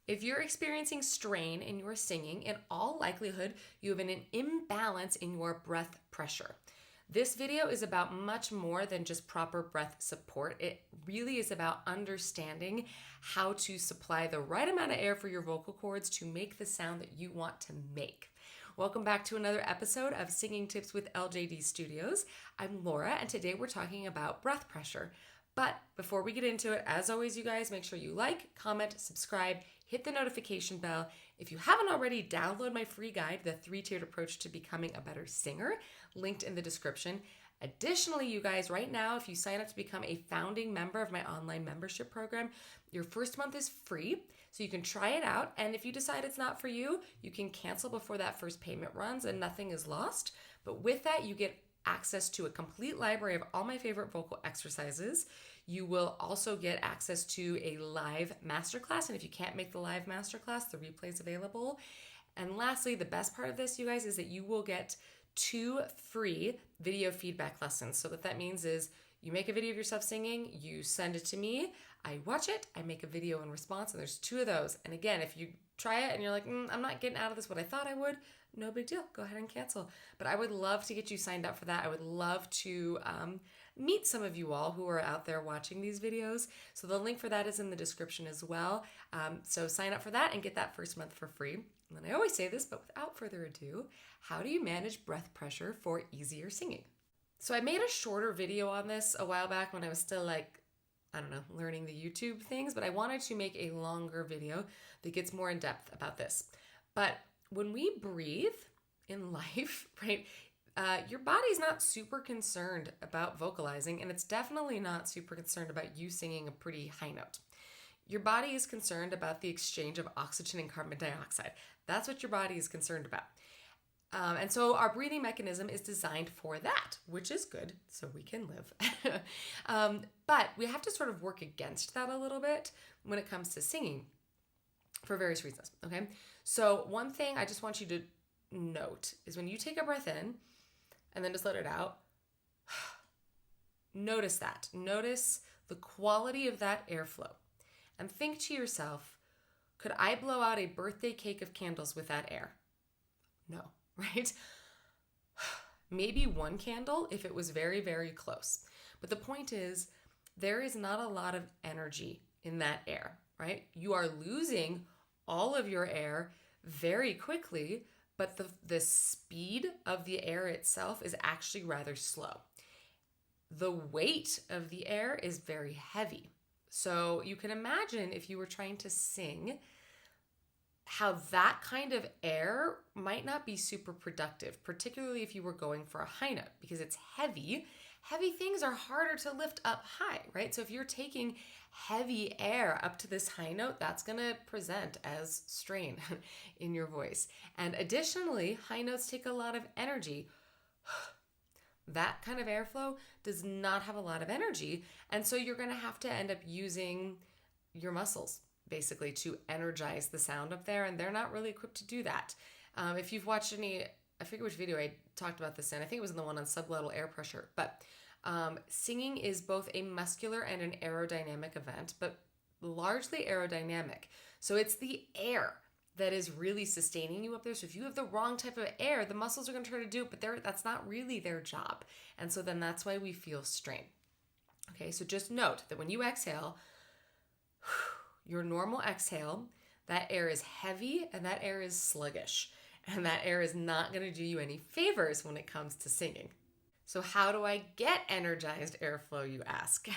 If you're experiencing strain in your singing, in all likelihood, you have an imbalance in your breath pressure. This video is about much more than just proper breath support. It really is about understanding how to supply the right amount of air for your vocal cords to make the sound that you want to make. Welcome back to another episode of Singing Tips with LJDstudios. I'm Laura, and today we're talking about breath pressure. But before we get into it, as always, you guys, make sure you like, comment, subscribe, hit the notification bell. If you haven't already, download my free guide, The 3-Tiered Approach to Becoming a Better Singer, linked in the description. Additionally, you guys, right now, if you sign up to become a founding member of my online membership program, your first month is free, so you can try it out. And if you decide it's not for you, you can cancel before that first payment runs and nothing is lost. But with that, you get access to a complete library of all my favorite vocal exercises. You will also get access to a live masterclass. And if you can't make the live masterclass, the replay is available. And lastly, the best part of this, you guys, is that you will get 2 free video feedback lessons. So what that means is you make a video of yourself singing, you send it to me, I watch it, I make a video in response, and there's 2 of those. And again, if you try it and you're like, I'm not getting out of this what I thought I would, no big deal. Go ahead and cancel. But I would love to get you signed up for that. I would love to meet some of you all who are out there watching these videos. So the link for that is in the description as well. So sign up for that and get that first month for free. And then I always say this, but without further ado, how do you manage breath pressure for easier singing? So I made a shorter video on this a while back when I was still learning the YouTube things, but I wanted to make a longer video that gets more in depth about this. But when we breathe in life, right, your body's not super concerned about vocalizing, and it's definitely not super concerned about you singing a pretty high note. Your body is concerned about the exchange of oxygen and carbon dioxide. That's what your body is concerned about. And so our breathing mechanism is designed for that, which is good, so we can live. But we have to sort of work against that a little bit when it comes to singing for various reasons, okay? So one thing I just want you to note is when you take a breath in and then just let it out, notice that. Notice the quality of that airflow. And think to yourself, could I blow out a birthday cake of candles with that air? No, right? Maybe one candle if it was very, very close. But the point is, there is not a lot of energy in that air, right? You are losing all of your air very quickly, but the speed of the air itself is actually rather slow. The weight of the air is very heavy. So you can imagine if you were trying to sing, how that kind of air might not be super productive, particularly if you were going for a high note, because it's heavy. Heavy things are harder to lift up high, right? So if you're taking heavy air up to this high note, that's going to present as strain in your voice. And additionally, high notes take a lot of energy. That kind of airflow does not have a lot of energy. And so you're going to have to end up using your muscles basically to energize the sound up there. And they're not really equipped to do that. If you've watched I forget which video I talked about this in. I think it was in the one on subglottal air pressure. But singing is both a muscular and an aerodynamic event, but largely aerodynamic. So it's the air that is really sustaining you up there. So if you have the wrong type of air, the muscles are going to try to do it, but that's not really their job. And so then that's why we feel strain. Okay, so just note that when you exhale, your normal exhale, that air is heavy and that air is sluggish. And that air is not going to do you any favors when it comes to singing. So how do I get energized airflow, you ask?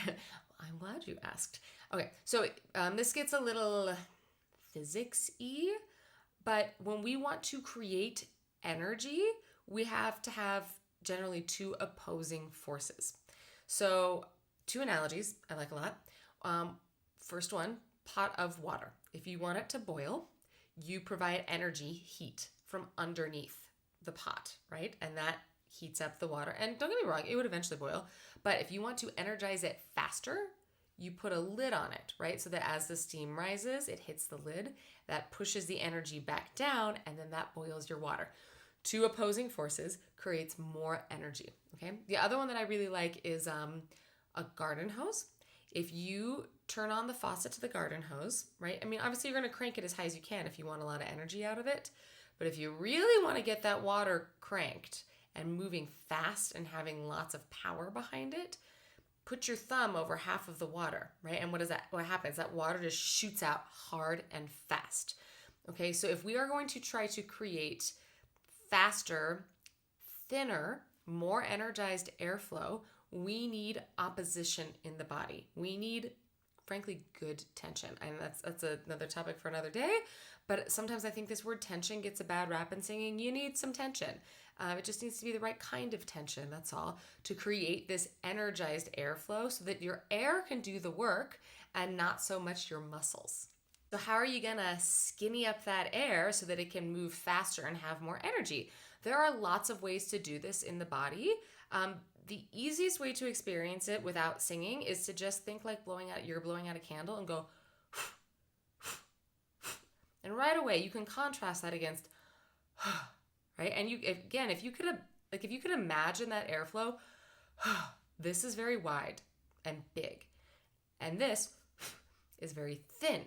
I'm glad you asked. Okay, so this gets a little physics-y, but when we want to create energy, we have to have generally 2 opposing forces. So 2 analogies I like a lot. First one, pot of water. If you want it to boil, you provide energy, heat from underneath the pot, right? And that heats up the water. And don't get me wrong, it would eventually boil. But if you want to energize it faster, you put a lid on it, right? So that as the steam rises, it hits the lid, that pushes the energy back down, and then that boils your water. 2 opposing forces creates more energy, okay? The other one that I really like is a garden hose. If you turn on the faucet to the garden hose, right? I mean, obviously you're going to crank it as high as you can if you want a lot of energy out of it. But if you really want to get that water cranked and moving fast and having lots of power behind it, put your thumb over half of the water, right? And what happens? That water just shoots out hard and fast. Okay, so if we are going to try to create faster, thinner, more energized airflow, we need opposition in the body. We need, frankly, good tension. And that's another topic for another day. But sometimes I think this word tension gets a bad rap in singing. You need some tension. It just needs to be the right kind of tension, that's all, to create this energized airflow so that your air can do the work and not so much your muscles. So how are you gonna skinny up that air so that it can move faster and have more energy? There are lots of ways to do this in the body. The easiest way to experience it without singing is to just think like you're blowing out a candle and go, and right away you can contrast that against, right? And if you could imagine that airflow, this is very wide and big, and this is very thin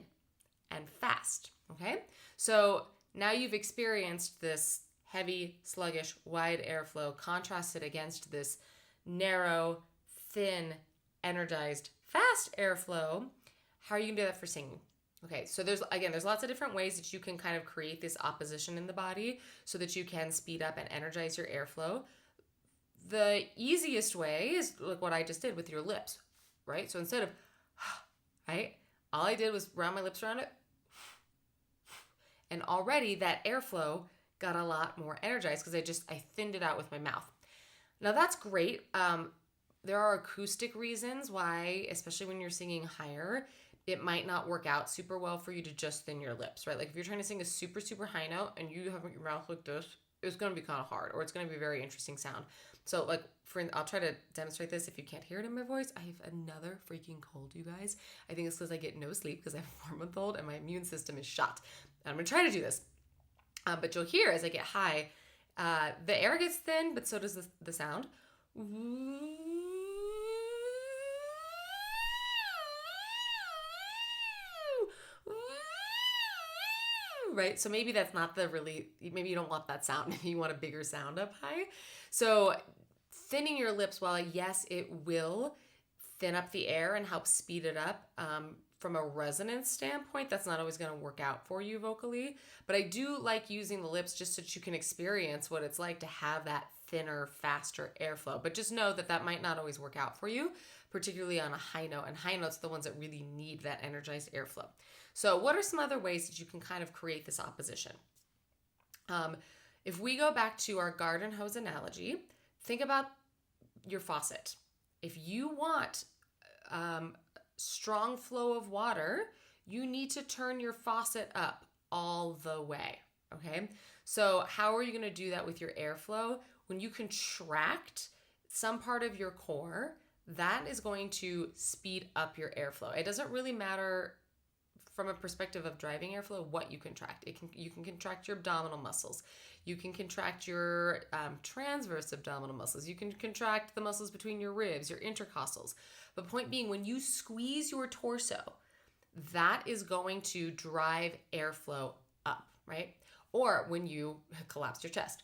and fast. Okay, so now you've experienced this heavy, sluggish, wide airflow contrasted against this narrow, thin, energized, fast airflow. How are you gonna do that for singing? Okay, so there's lots of different ways that you can kind of create this opposition in the body so that you can speed up and energize your airflow. The easiest way is like what I just did with your lips, right? So instead of, right, all I did was round my lips around it, and already that airflow got a lot more energized because I thinned it out with my mouth. Now that's great. There are acoustic reasons why, especially when you're singing higher, it might not work out super well for you to just thin your lips, right? Like if you're trying to sing a super, super high note and you have your mouth like this, it's going to be kind of hard, or it's going to be a very interesting sound. So like, I'll try to demonstrate this if you can't hear it in my voice. I have another freaking cold, you guys. I think it's because I get no sleep because I have a 4-month-old and my immune system is shot. And I'm going to try to do this. But you'll hear as I get high, the air gets thin, but so does the sound. Right? So maybe that's not maybe you don't want that sound. Maybe you want a bigger sound up high. So thinning your lips, while yes, it will thin up the air and help speed it up, from a resonance standpoint, that's not always going to work out for you vocally. But I do like using the lips just so that you can experience what it's like to have that thinner, faster airflow. But just know that that might not always work out for you, particularly on a high note. And high notes are the ones that really need that energized airflow. So what are some other ways that you can kind of create this opposition? If we go back to our garden hose analogy, think about your faucet. If you want strong flow of water, you need to turn your faucet up all the way, okay? So how are you going to do that with your airflow? When you contract some part of your core, that is going to speed up your airflow. It doesn't really matter from a perspective of driving airflow what you contract. You can contract your abdominal muscles. You can contract your transverse abdominal muscles. You can contract the muscles between your ribs, your intercostals. But point being, when you squeeze your torso, that is going to drive airflow up, right? Or when you collapse your chest,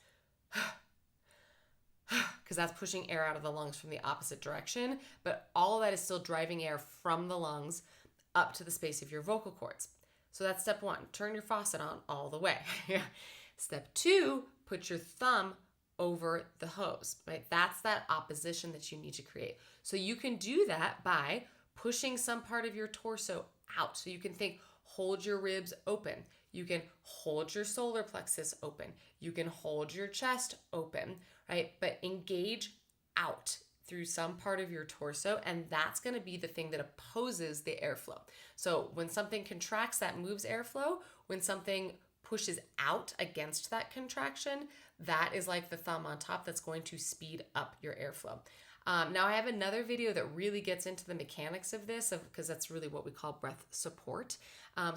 because that's pushing air out of the lungs from the opposite direction, but all of that is still driving air from the lungs up to the space of your vocal cords. So that's step 1, turn your faucet on all the way. Step 2, put your thumb over the hose, right? That's that opposition that you need to create. So you can do that by pushing some part of your torso out. So you can think, hold your ribs open. You can hold your solar plexus open. You can hold your chest open, right? But engage out through some part of your torso, and that's going to be the thing that opposes the airflow. So when something contracts, that moves airflow. When something pushes out against that contraction, that is like the thumb on top that's going to speed up your airflow. Now I have another video that really gets into the mechanics of this, because that's really what we call breath support.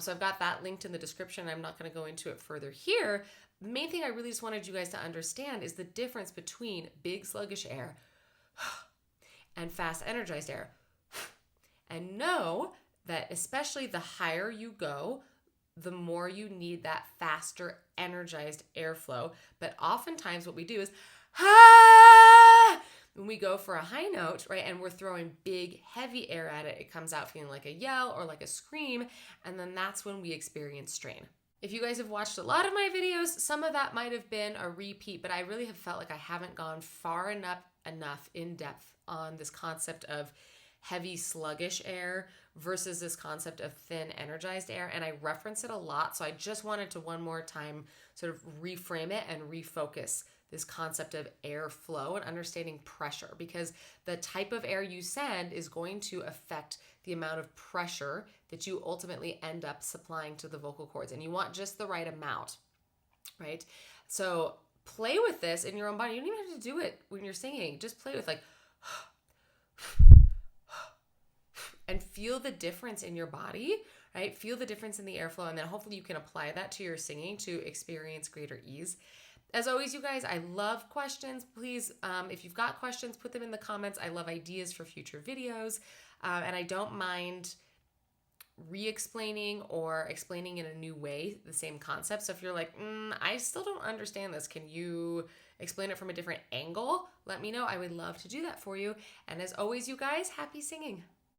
So I've got that linked in the description. I'm not going to go into it further here. The main thing I really just wanted you guys to understand is the difference between big sluggish air and fast energized air. And know that especially the higher you go, the more you need that faster energized airflow. But oftentimes what we do is, when we go for a high note, right, and we're throwing big, heavy air at it, it comes out feeling like a yell or like a scream, and then that's when we experience strain. If you guys have watched a lot of my videos, some of that might have been a repeat, but I really have felt like I haven't gone far enough in depth on this concept of heavy, sluggish air versus this concept of thin, energized air. And I reference it a lot, so I just wanted to one more time sort of reframe it and refocus this concept of airflow and understanding pressure, because the type of air you send is going to affect the amount of pressure that you ultimately end up supplying to the vocal cords. And you want just the right amount, right? So play with this in your own body. You don't even have to do it when you're singing. Just play with like, and feel the difference in your body, right? Feel the difference in the airflow, and then hopefully you can apply that to your singing to experience greater ease. As always, you guys, I love questions. Please, if you've got questions, put them in the comments. I love ideas for future videos, and I don't mind re-explaining or explaining in a new way the same concept. So if you're like, I still don't understand this, can you explain it from a different angle? Let me know. I would love to do that for you. And as always, you guys, happy singing.